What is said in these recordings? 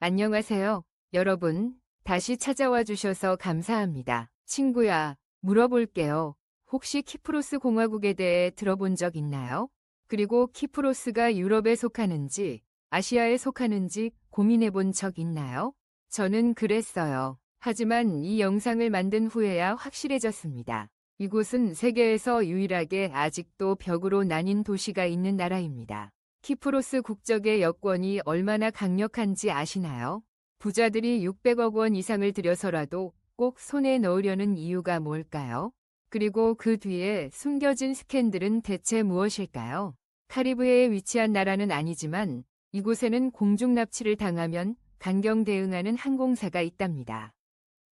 안녕하세요. 여러분, 다시 찾아와 주셔서 감사합니다. 친구야, 물어볼게요. 혹시 키프로스 공화국에 대해 들어본 적 있나요? 그리고 키프로스가 유럽에 속하는지, 아시아에 속하는지 고민해 본 적 있나요? 저는 그랬어요. 하지만 이 영상을 만든 후에야 확실해졌습니다. 이곳은 세계에서 유일하게 아직도 벽으로 나뉜 도시가 있는 나라입니다. 키프로스 국적의 여권이 얼마나 강력한지 아시나요? 부자들이 600억 원 이상을 들여서라도 꼭 손에 넣으려는 이유가 뭘까요? 그리고 그 뒤에 숨겨진 스캔들은 대체 무엇일까요? 카리브해에 위치한 나라는 아니지만 이곳에는 공중 납치를 당하면 강경 대응하는 항공사가 있답니다.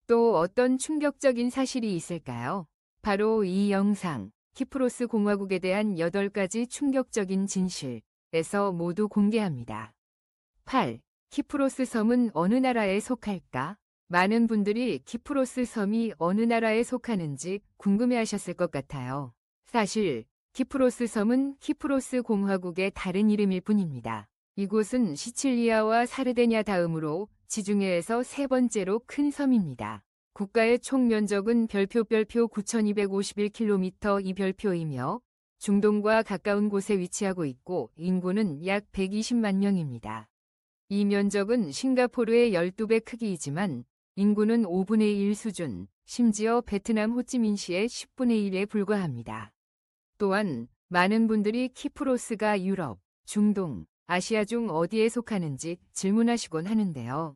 또 어떤 충격적인 사실이 있을까요? 바로 이 영상, 키프로스 공화국에 대한 8가지 충격적인 진실에서 모두 공개합니다. 8. 키프로스 섬은 어느 나라에 속할까? 많은 분들이 키프로스 섬이 어느 나라에 속하는지 궁금해하셨을 것 같아요. 사실 키프로스 섬은 키프로스 공화국의 다른 이름일 뿐입니다. 이곳은 시칠리아와 사르데냐 다음으로 지중해에서 세 번째로 큰 섬입니다. 국가의 총 면적은 별표 9,251km 이 별표이며 중동과 가까운 곳에 위치하고 있고 인구는 약 120만 명입니다. 이 면적은 싱가포르의 12배 크기이지만 인구는 5분의 1 수준, 심지어 베트남 호찌민시의 10분의 1에 불과합니다. 또한 많은 분들이 키프로스가 유럽, 중동, 아시아 중 어디에 속하는지 질문하시곤 하는데요.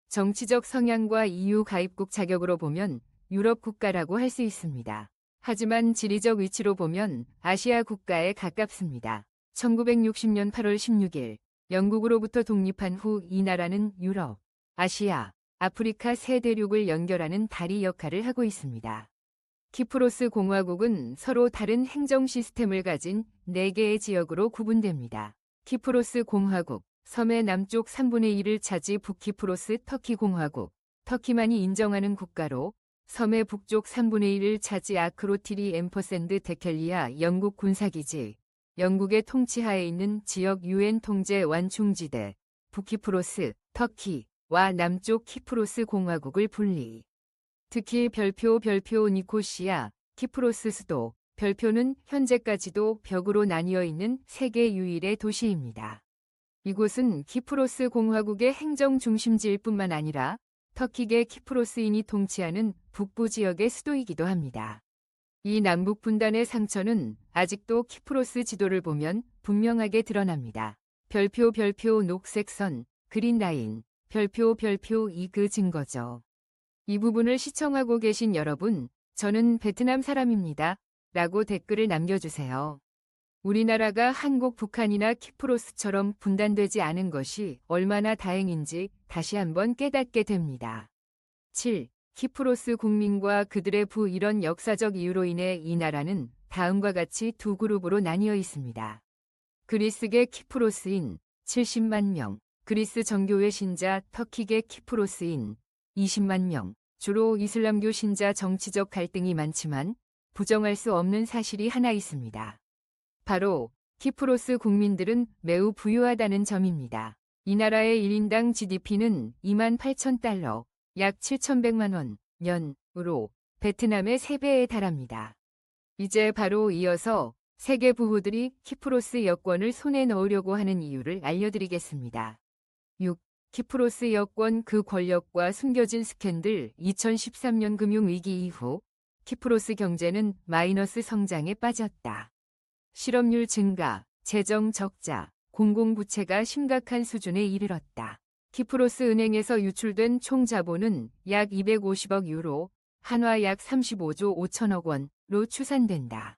정치적 성향과 EU 가입국 자격으로 보면 유럽 국가라고 할 수 있습니다. 하지만 지리적 위치로 보면 아시아 국가에 가깝습니다. 1960년 8월 16일 영국으로부터 독립한 후 이 나라는 유럽, 아시아, 아프리카 세 대륙을 연결하는 다리 역할을 하고 있습니다. 키프로스 공화국은 서로 다른 행정 시스템을 가진 4개의 지역으로 구분됩니다. 키프로스 공화국, 섬의 남쪽 3분의 1을 차지 북키프로스 터키 공화국, 터키만이 인정하는 국가로 섬의 북쪽 3분의 1을 차지 아크로티리 앰퍼샌드 데켈리아 영국 군사기지, 영국의 통치하에 있는 지역 UN 통제 완충지대, 북키프로스, 터키와 남쪽 키프로스 공화국을 분리. 특히 별표 니코시아, 키프로스 수도, 별표는 현재까지도 벽으로 나뉘어 있는 세계 유일의 도시입니다. 이곳은 키프로스 공화국의 행정 중심지일 뿐만 아니라 터키계 키프로스인이 통치하는 북부 지역의 수도이기도 합니다. 이 남북 분단의 상처는 아직도 키프로스 지도를 보면 분명하게 드러납니다. 별표 녹색선, 그린라인, 별표 이 그 증거죠. 이 부분을 시청하고 계신 여러분, 저는 베트남 사람입니다. 라고 댓글을 남겨주세요. 우리나라가 한국, 북한이나 키프로스처럼 분단되지 않은 것이 얼마나 다행인지 다시 한번 깨닫게 됩니다. 7. 키프로스 국민과 그들의 부 이런 역사적 이유로 인해 이 나라는 다음과 같이 두 그룹으로 나뉘어 있습니다. 그리스계 키프로스인 70만 명, 그리스 정교회 신자 터키계 키프로스인 20만 명, 주로 이슬람교 신자 정치적 갈등이 많지만 부정할 수 없는 사실이 하나 있습니다. 바로 키프로스 국민들은 매우 부유하다는 점입니다. 이 나라의 1인당 GDP는 28,000달러, 약 7,100만 원, 년으로 베트남의 3배에 달합니다. 이제 바로 이어서 세계 부호들이 키프로스 여권을 손에 넣으려고 하는 이유를 알려드리겠습니다. 6. 키프로스 여권 그 권력과 숨겨진 스캔들 2013년 금융위기 이후 키프로스 경제는 마이너스 성장에 빠졌다. 실업률 증가, 재정 적자, 공공부채가 심각한 수준에 이르렀다. 키프로스 은행에서 유출된 총 자본은 약 250억 유로, 한화 약 35조 5천억 원로 추산된다.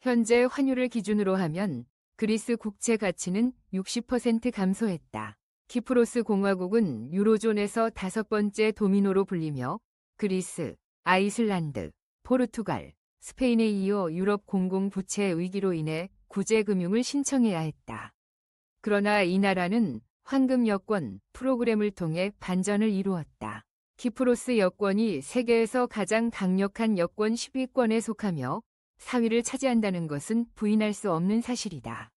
현재 환율을 기준으로 하면 그리스 국채 가치는 60% 감소했다. 키프로스 공화국은 유로존에서 5번째 도미노로 불리며 그리스, 아이슬란드, 포르투갈, 스페인에 이어 유럽 공공부채 위기로 인해 구제금융을 신청해야 했다. 그러나 이 나라는 황금 여권 프로그램을 통해 반전을 이루었다. 키프로스 여권이 세계에서 가장 강력한 여권 10위권에 속하며 4위를 차지한다는 것은 부인할 수 없는 사실이다.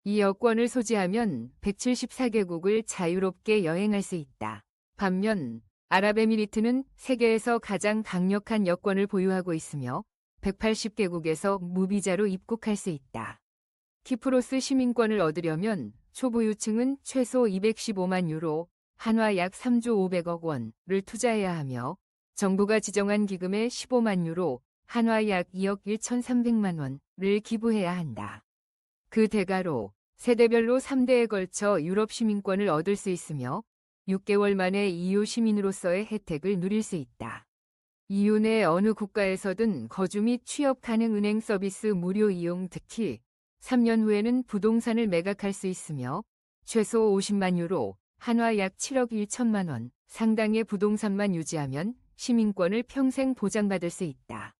이 여권을 소지하면 174개국을 자유롭게 여행할 수 있다. 반면 아랍에미리트는 세계에서 가장 강력한 여권을 보유하고 있으며 180개국에서 무비자로 입국할 수 있다. 키프로스 시민권을 얻으려면 초보유층은 최소 215만 유로, 한화 약 3조 500억 원을 투자해야 하며 정부가 지정한 기금의 15만 유로, 한화 약 2억 1,300만 원을 기부해야 한다. 그 대가로 세대별로 3대에 걸쳐 유럽 시민권을 얻을 수 있으며 6개월 만에 EU 시민으로서의 혜택을 누릴 수 있다. EU 내 어느 국가에서든 거주 및 취업 가능 은행 서비스 무료 이용, 특히 3년 후에는 부동산을 매각할 수 있으며 최소 50만 유로, 한화 약 7억 1천만 원 상당의 부동산만 유지하면 시민권을 평생 보장받을 수 있다.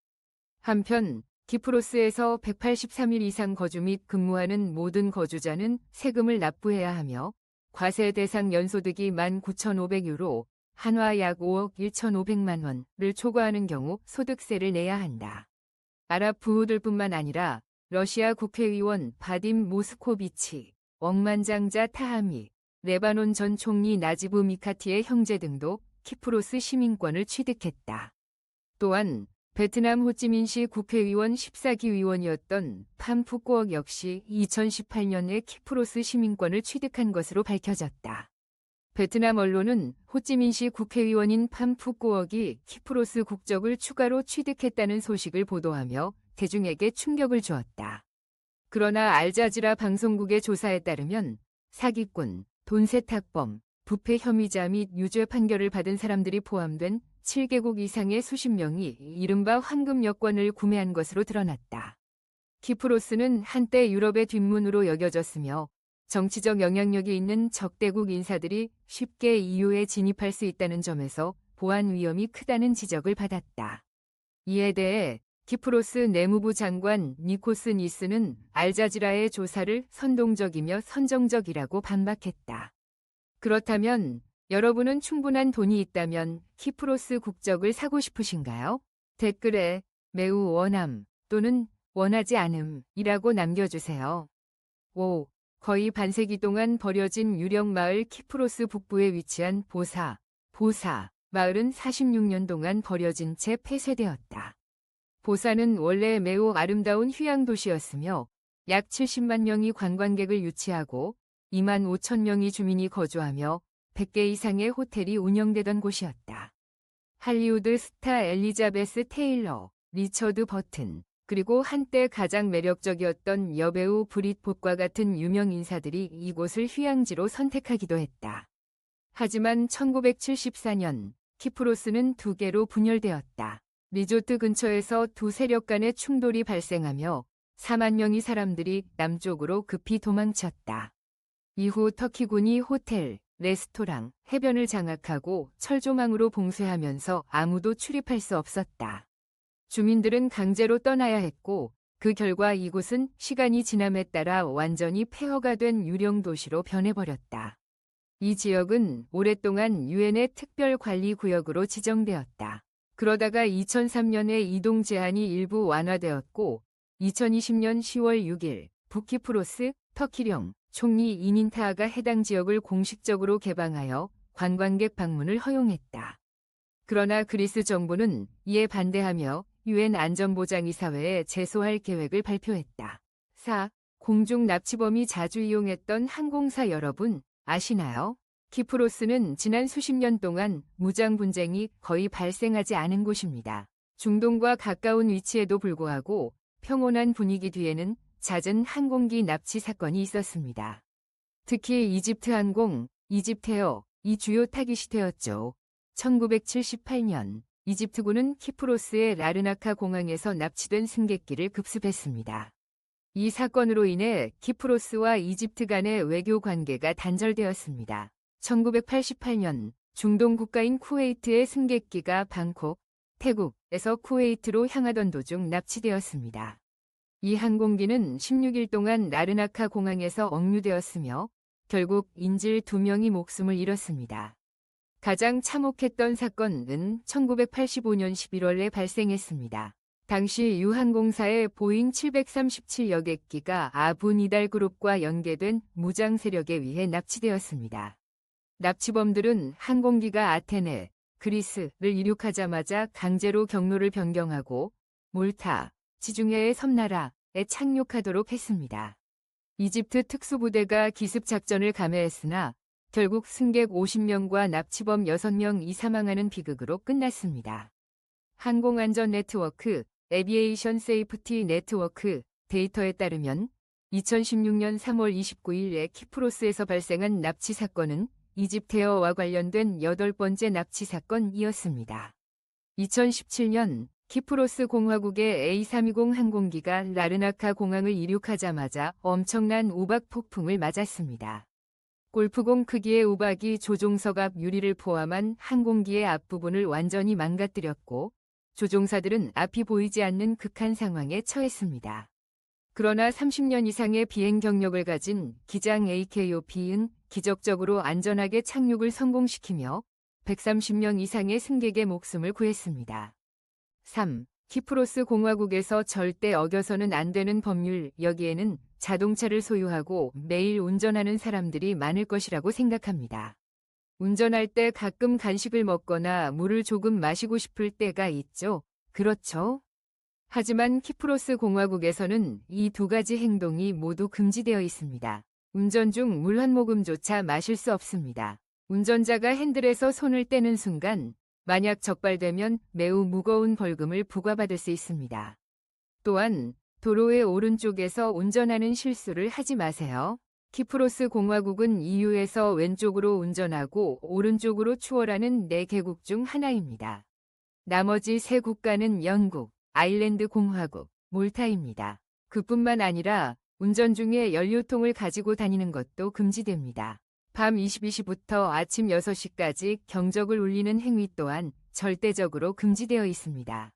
한편 키프로스에서 183일 이상 거주 및 근무하는 모든 거주자는 세금을 납부해야 하며 과세 대상 연소득이 19,500유로, 한화 약 5억 1,500만 원을 초과하는 경우 소득세를 내야 한다. 아랍 부호들뿐만 아니라 러시아 국회의원 바딤 모스코비치, 억만장자 타하미, 레바논 전 총리 나지브 미카티의 형제 등도 키프로스 시민권을 취득했다. 또한 베트남 호찌민시 국회의원 14기 의원이었던 팜 푸꾸옥 역시 2018년에 키프로스 시민권을 취득한 것으로 밝혀졌다. 베트남 언론은 호찌민시 국회의원인 팜 푸꾸옥이 키프로스 국적을 추가로 취득했다는 소식을 보도하며 대중에게 충격을 주었다. 그러나 알자지라 방송국의 조사에 따르면 사기꾼, 돈세탁범, 부패 혐의자 및 유죄 판결을 받은 사람들이 포함된 7개국 이상의 수십 명이 이른바 황금 여권을 구매한 것으로 드러났다. 키프로스는 한때 유럽의 뒷문으로 여겨졌으며 정치적 영향력이 있는 적대국 인사들이 쉽게 EU에 진입할 수 있다는 점에서 보안 위험이 크다는 지적을 받았다. 이에 대해 키프로스 내무부 장관 니코스 니스는 알자지라의 조사를 선동적이며 선정적이라고 반박했다. 그렇다면 여러분은 충분한 돈이 있다면 키프로스 국적을 사고 싶으신가요? 댓글에 매우 원함 또는 원하지 않음이라고 남겨주세요. 5. 거의 반세기 동안 버려진 유령 마을 키프로스 북부에 위치한 보사 마을은 46년 동안 버려진 채 폐쇄되었다. 보사는 원래 매우 아름다운 휴양 도시였으며 약 70만 명이 관광객을 유치하고 2만 5천 명이 주민이 거주하며 100개 이상의 호텔이 운영되던 곳이었다. 할리우드 스타 엘리자베스 테일러, 리처드 버튼, 그리고 한때 가장 매력적이었던 여배우 브릿 봇과 같은 유명 인사들이 이곳을 휴양지로 선택하기도 했다. 하지만 1974년 키프로스는 두 개로 분열되었다. 리조트 근처에서 두 세력 간의 충돌이 발생하며 4만 명의 사람들이 남쪽으로 급히 도망쳤다. 이후 터키군이 호텔, 레스토랑, 해변을 장악하고 철조망으로 봉쇄하면서 아무도 출입할 수 없었다. 주민들은 강제로 떠나야 했고 그 결과 이곳은 시간이 지남에 따라 완전히 폐허가 된 유령 도시로 변해버렸다. 이 지역은 오랫동안 유엔의 특별관리구역으로 지정되었다. 그러다가 2003년에 이동 제한이 일부 완화되었고 2020년 10월 6일 북키프로스 터키령 총리 이닌타아가 해당 지역을 공식적으로 개방하여 관광객 방문을 허용했다. 그러나 그리스 정부는 이에 반대하며 유엔 안전보장이사회에 제소할 계획을 발표했다. 4. 공중 납치범이 자주 이용했던 항공사 여러분 아시나요? 키프로스는 지난 수십 년 동안 무장 분쟁이 거의 발생하지 않은 곳입니다. 중동과 가까운 위치에도 불구하고 평온한 분위기 뒤에는 잦은 항공기 납치 사건이 있었습니다. 특히 이집트 항공, 이집트에어, 이 주요 타깃이 되었죠. 1978년 이집트군은 키프로스의 라르나카 공항에서 납치된 승객기를 급습했습니다. 이 사건으로 인해 키프로스와 이집트 간의 외교 관계가 단절되었습니다. 1988년 중동 국가인 쿠웨이트의 승객기가 방콕, 태국에서 쿠웨이트로 향하던 도중 납치되었습니다. 이 항공기는 16일 동안 라르나카 공항에서 억류되었으며 결국 인질 2명이 목숨을 잃었습니다. 가장 참혹했던 사건은 1985년 11월에 발생했습니다. 당시 유항공사의 보잉 737 여객기가 아부 니달 그룹과 연계된 무장 세력에 의해 납치되었습니다. 납치범들은 항공기가 아테네, 그리스를 이륙하자마자 강제로 경로를 변경하고 몰타, 지중해의 섬나라에 착륙하도록 했습니다. 이집트 특수부대가 기습작전을 감행했으나 결국 승객 50명과 납치범 6명이 사망하는 비극으로 끝났습니다. 항공안전 네트워크, 에비에이션 세이프티 네트워크 데이터에 따르면 2016년 3월 29일에 키프로스에서 발생한 납치 사건은 이집트에어와 관련된 8번째 납치 사건이었습니다. 2017년 키프로스 공화국의 A320 항공기가 라르나카 공항을 이륙하자마자 엄청난 우박 폭풍을 맞았습니다. 골프공 크기의 우박이 조종석 앞 유리를 포함한 항공기의 앞부분을 완전히 망가뜨렸고 조종사들은 앞이 보이지 않는 극한 상황에 처했습니다. 그러나 30년 이상의 비행 경력을 가진 기장 AKOP는 기적적으로 안전하게 착륙을 성공시키며 130명 이상의 승객의 목숨을 구했습니다. 3. 키프로스 공화국에서 절대 어겨서는 안 되는 법률. 여기에는 자동차를 소유하고 매일 운전하는 사람들이 많을 것이라고 생각합니다. 운전할 때 가끔 간식을 먹거나 물을 조금 마시고 싶을 때가 있죠. 그렇죠? 하지만 키프로스 공화국에서는 이 두 가지 행동이 모두 금지되어 있습니다. 운전 중 물 한 모금조차 마실 수 없습니다. 운전자가 핸들에서 손을 떼는 순간 만약 적발되면 매우 무거운 벌금을 부과받을 수 있습니다. 또한 도로의 오른쪽에서 운전하는 실수를 하지 마세요. 키프로스 공화국은 EU에서 왼쪽으로 운전하고 오른쪽으로 추월하는 4개국 중 하나입니다. 나머지 3국가는 영국, 아일랜드 공화국, 몰타입니다. 그뿐만 아니라 운전 중에 연료통을 가지고 다니는 것도 금지됩니다. 밤 22시부터 아침 6시까지 경적을 울리는 행위 또한 절대적으로 금지되어 있습니다.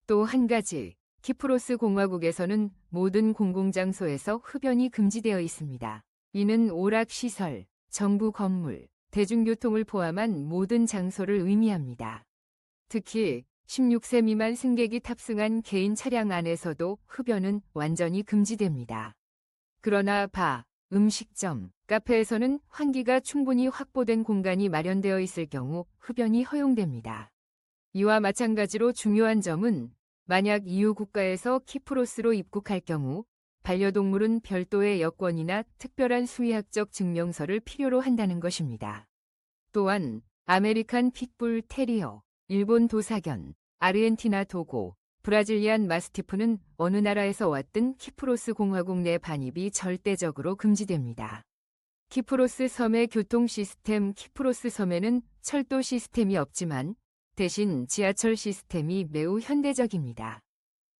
또 한 가지, 키프로스 공화국에서는 모든 공공장소에서 흡연이 금지되어 있습니다. 이는 오락시설, 정부 건물, 대중교통을 포함한 모든 장소를 의미합니다. 특히 16세 미만 승객이 탑승한 개인 차량 안에서도 흡연은 완전히 금지됩니다. 그러나 바, 음식점, 카페에서는 환기가 충분히 확보된 공간이 마련되어 있을 경우 흡연이 허용됩니다. 이와 마찬가지로 중요한 점은 만약 EU 국가에서 키프로스로 입국할 경우 반려동물은 별도의 여권이나 특별한 수의학적 증명서를 필요로 한다는 것입니다. 또한 아메리칸 핏불 테리어, 일본 도사견, 아르헨티나 도고, 브라질리안 마스티프는 어느 나라에서 왔든 키프로스 공화국 내 반입이 절대적으로 금지됩니다. 키프로스 섬의 교통 시스템. 키프로스 섬에는 철도 시스템이 없지만 대신 지하철 시스템이 매우 현대적입니다.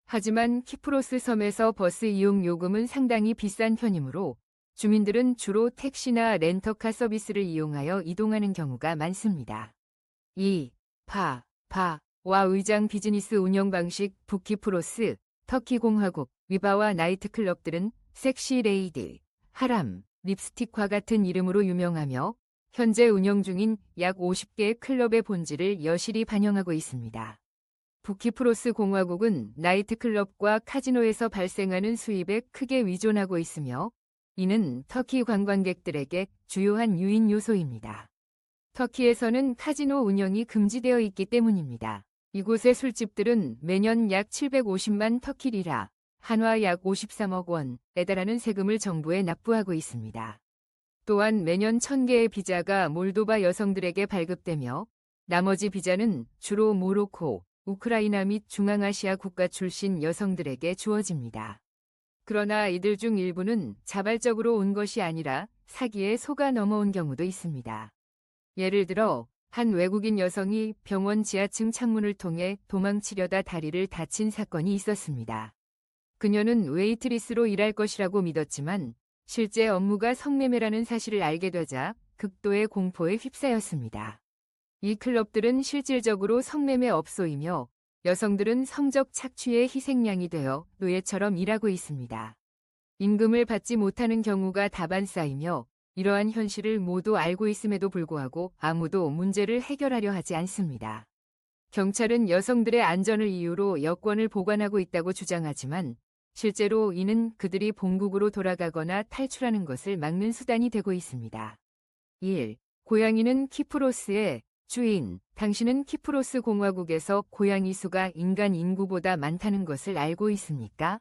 하지만 키프로스 섬에서 버스 이용 요금은 상당히 비싼 편이므로 주민들은 주로 택시나 렌터카 서비스를 이용하여 이동하는 경우가 많습니다. 2. 와 의장 비즈니스 운영 방식. 북키프로스, 터키 공화국, 위바와 나이트클럽들은 섹시 레이디, 하람, 립스틱과 같은 이름으로 유명하며 현재 운영 중인 약 50개의 클럽의 본질을 여실히 반영하고 있습니다. 북키프로스 공화국은 나이트클럽과 카지노에서 발생하는 수입에 크게 위존하고 있으며 이는 터키 관광객들에게 주요한 유인 요소입니다. 터키에서는 카지노 운영이 금지되어 있기 때문입니다. 이곳의 술집들은 매년 약 750만 터키 리라, 한화 약 53억 원에 달하는 세금을 정부에 납부하고 있습니다. 또한 매년 1000개의 비자가 몰도바 여성들에게 발급되며 나머지 비자는 주로 모로코, 우크라이나 및 중앙아시아 국가 출신 여성들에게 주어집니다. 그러나 이들 중 일부는 자발적으로 온 것이 아니라 사기에 속아 넘어온 경우도 있습니다. 예를 들어 한 외국인 여성이 병원 지하층 창문을 통해 도망치려다 다리를 다친 사건이 있었습니다. 그녀는 웨이트리스로 일할 것이라고 믿었지만 실제 업무가 성매매라는 사실을 알게 되자 극도의 공포에 휩싸였습니다. 이 클럽들은 실질적으로 성매매 업소이며 여성들은 성적 착취의 희생양이 되어 노예처럼 일하고 있습니다. 임금을 받지 못하는 경우가 다반사이며 이러한 현실을 모두 알고 있음에도 불구하고 아무도 문제를 해결하려 하지 않습니다. 경찰은 여성들의 안전을 이유로 여권을 보관하고 있다고 주장하지만 실제로 이는 그들이 본국으로 돌아가거나 탈출하는 것을 막는 수단이 되고 있습니다. 1. 고양이는 키프로스의 주인. 당신은 키프로스 공화국에서 고양이 수가 인간 인구보다 많다는 것을 알고 있습니까?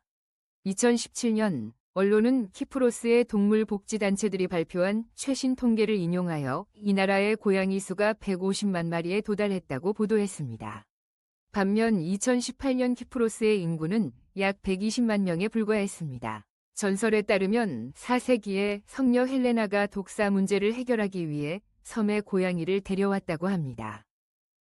2017년 언론은 키프로스의 동물복지단체들이 발표한 최신 통계를 인용하여 이 나라의 고양이 수가 150만 마리에 도달했다고 보도했습니다. 반면 2018년 키프로스의 인구는 약 120만 명에 불과했습니다. 전설에 따르면 4세기에 성녀 헬레나가 독사 문제를 해결하기 위해 섬에 고양이를 데려왔다고 합니다.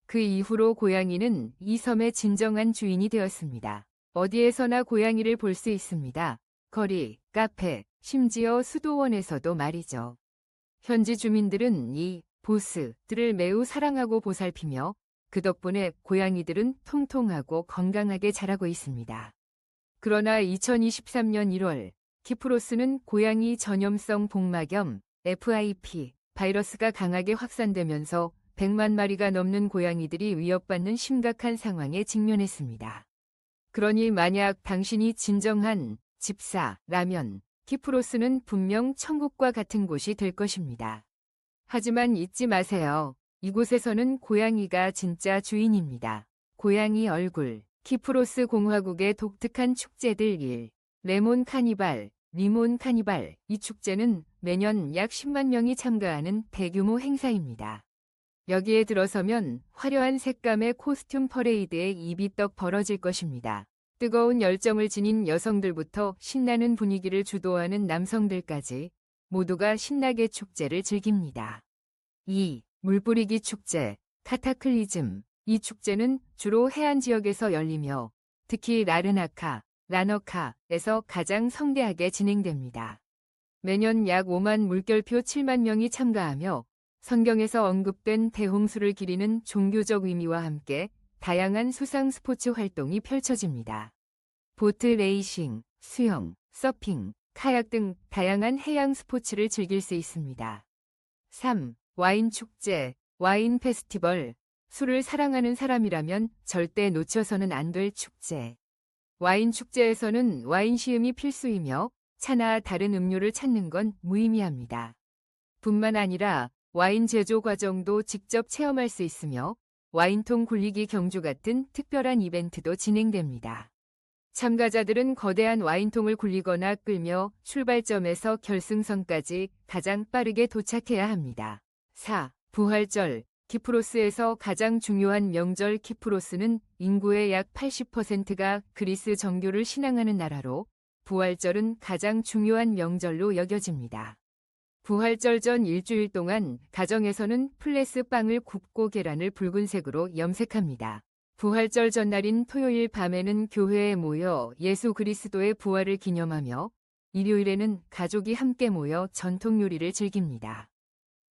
그 이후로 고양이는 이 섬의 진정한 주인이 되었습니다. 어디에서나 고양이를 볼 수 있습니다. 거리, 카페, 심지어 수도원에서도 말이죠. 현지 주민들은 이 보스들을 매우 사랑하고 보살피며 그 덕분에 고양이들은 통통하고 건강하게 자라고 있습니다. 그러나 2023년 1월 키프로스는 고양이 전염성 복막염 FIP 바이러스가 강하게 확산되면서 100만 마리가 넘는 고양이들이 위협받는 심각한 상황에 직면했습니다. 그러니 만약 당신이 진정한 집사라면 키프로스는 분명 천국과 같은 곳이 될 것입니다. 하지만 잊지 마세요. 이곳에서는 고양이가 진짜 주인입니다. 고양이 얼굴, 키프로스 공화국의 독특한 축제들 1. 레몬 카니발, 리몬 카니발. 이 축제는 매년 약 10만 명이 참가하는 대규모 행사입니다. 여기에 들어서면 화려한 색감의 코스튬 퍼레이드에 입이 떡 벌어질 것입니다. 뜨거운 열정을 지닌 여성들부터 신나는 분위기를 주도하는 남성들까지 모두가 신나게 축제를 즐깁니다. 2. 물뿌리기 축제, 카타클리즘. 이 축제는 주로 해안 지역에서 열리며 특히 라르나카, 라너카에서 가장 성대하게 진행됩니다. 매년 약 5만 물결표 7만 명이 참가하며 성경에서 언급된 대홍수를 기리는 종교적 의미와 함께 다양한 수상 스포츠 활동이 펼쳐집니다. 보트 레이싱, 수영, 서핑, 카약 등 다양한 해양 스포츠를 즐길 수 있습니다. 3. 와인 축제, 와인 페스티벌. 술을 사랑하는 사람이라면 절대 놓쳐서는 안 될 축제. 와인 축제에서는 와인 시음이 필수이며 차나 다른 음료를 찾는 건 무의미합니다. 뿐만 아니라 와인 제조 과정도 직접 체험할 수 있으며 와인통 굴리기 경주 같은 특별한 이벤트도 진행됩니다. 참가자들은 거대한 와인통을 굴리거나 끌며 출발점에서 결승선까지 가장 빠르게 도착해야 합니다. 4. 부활절. 키프로스에서 가장 중요한 명절. 키프로스는 인구의 약 80%가 그리스 정교를 신앙하는 나라로 부활절은 가장 중요한 명절로 여겨집니다. 부활절 전 일주일 동안 가정에서는 플레스 빵을 굽고 계란을 붉은색으로 염색합니다. 부활절 전날인 토요일 밤에는 교회에 모여 예수 그리스도의 부활을 기념하며 일요일에는 가족이 함께 모여 전통 요리를 즐깁니다.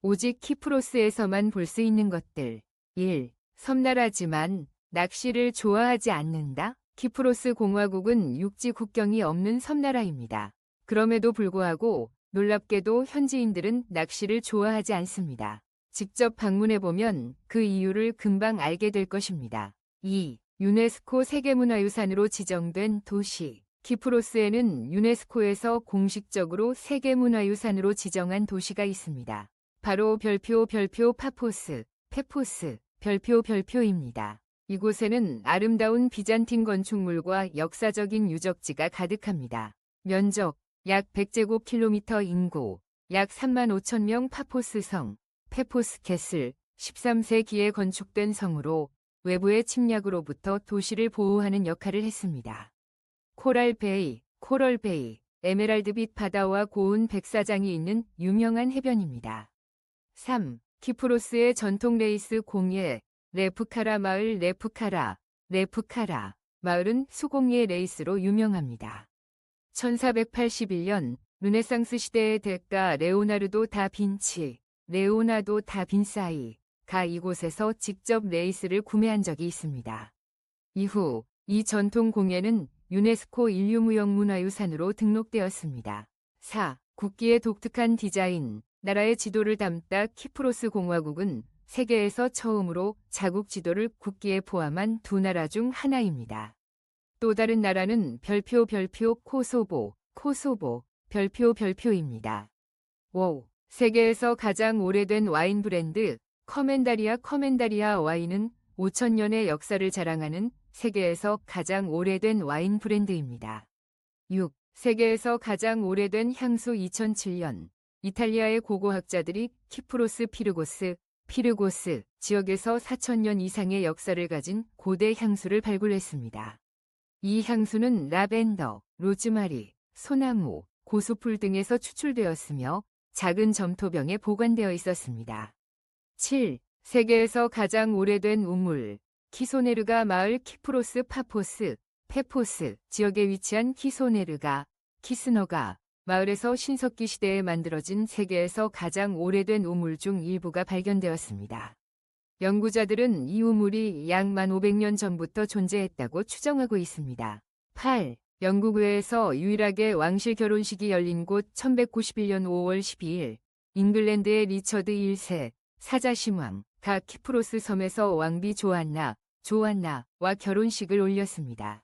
오직 키프로스에서만 볼 수 있는 것들. 1. 섬나라지만 낚시를 좋아하지 않는다. 키프로스 공화국은 육지 국경이 없는 섬나라입니다. 그럼에도 불구하고 놀랍게도 현지인들은 낚시를 좋아하지 않습니다. 직접 방문해보면 그 이유를 금방 알게 될 것입니다. 2. 유네스코 세계문화유산으로 지정된 도시. 키프로스에는 유네스코에서 공식적으로 세계문화유산으로 지정한 도시가 있습니다. 바로 별표 파포스, 페포스, 별표입니다. 이곳에는 아름다운 비잔틴 건축물과 역사적인 유적지가 가득합니다. 면적 약 100제곱킬로미터, 인구 약 3만 5천 명. 파포스 성, 페포스 캐슬, 13세기에 건축된 성으로 외부의 침략으로부터 도시를 보호하는 역할을 했습니다. 코럴베이, 에메랄드빛 바다와 고운 백사장이 있는 유명한 해변입니다. 3. 키프로스의 전통 레이스 공예, 레프카라 마을. 레프카라 마을은 수공예 레이스로 유명합니다. 1481년 르네상스 시대의 대가 레오나르도 다 빈사이가 이곳에서 직접 레이스를 구매한 적이 있습니다. 이후 이 전통 공예는 유네스코 인류무형문화유산으로 등록되었습니다. 4. 국기의 독특한 디자인. 나라의 지도를 담다 키프로스 공화국은 세계에서 처음으로 자국 지도를 국기에 포함한 두 나라 중 하나입니다. 또 다른 나라는 별표 별표입니다. 5. 세계에서 가장 오래된 와인 브랜드 커멘다리아 와인은 5,000년의 역사를 자랑하는 세계에서 가장 오래된 와인 브랜드입니다. 6. 세계에서 가장 오래된 향수 2007년 이탈리아의 고고학자들이 키프로스 피르고스 지역에서 4,000년 이상의 역사를 가진 고대 향수를 발굴했습니다. 이 향수는 라벤더, 로즈마리, 소나무, 고수풀 등에서 추출되었으며 작은 점토병에 보관되어 있었습니다. 7. 세계에서 가장 오래된 우물 키소네르가 마을 키프로스 페포스 지역에 위치한 키스너가 마을에서 신석기 시대에 만들어진 세계에서 가장 오래된 우물 중 일부가 발견되었습니다. 연구자들은 이 우물이 약 1500년 전부터 존재했다고 추정하고 있습니다. 8. 영국 외에서 유일하게 왕실 결혼식이 열린 곳 1191년 5월 12일 잉글랜드의 리처드 1세 사자신왕가 키프로스 섬에서 왕비 조안나와 결혼식을 올렸습니다.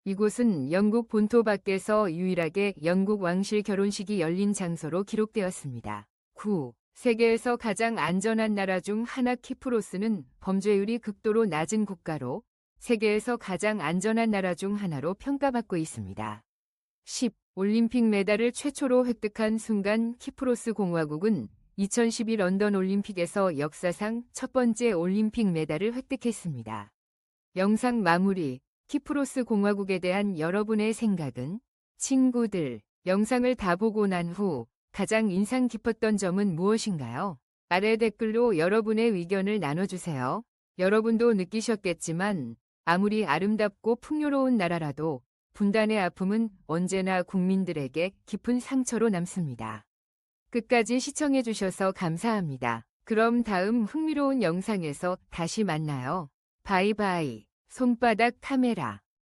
이곳은 영국 본토 밖에서 유일하게 영국 왕실 결혼식이 열린 장소로 기록되었습니다. 9. 세계에서 가장 안전한 나라 중 하나 키프로스는 범죄율이 극도로 낮은 국가로 세계에서 가장 안전한 나라 중 하나로 평가받고 있습니다. 10. 올림픽 메달을 최초로 획득한 순간 키프로스 공화국은 2012 런던 올림픽에서 역사상 첫 번째 올림픽 메달을 획득했습니다. 영상 마무리. 키프로스 공화국에 대한 여러분의 생각은? 친구들, 영상을 다 보고 난 후 가장 인상 깊었던 점은 무엇인가요? 아래 댓글로 여러분의 의견을 나눠주세요. 여러분도 느끼셨겠지만 아무리 아름답고 풍요로운 나라라도 분단의 아픔은 언제나 국민들에게 깊은 상처로 남습니다. 끝까지 시청해주셔서 감사합니다. 그럼 다음 흥미로운 영상에서 다시 만나요. 바이바이. 손바닥 카메라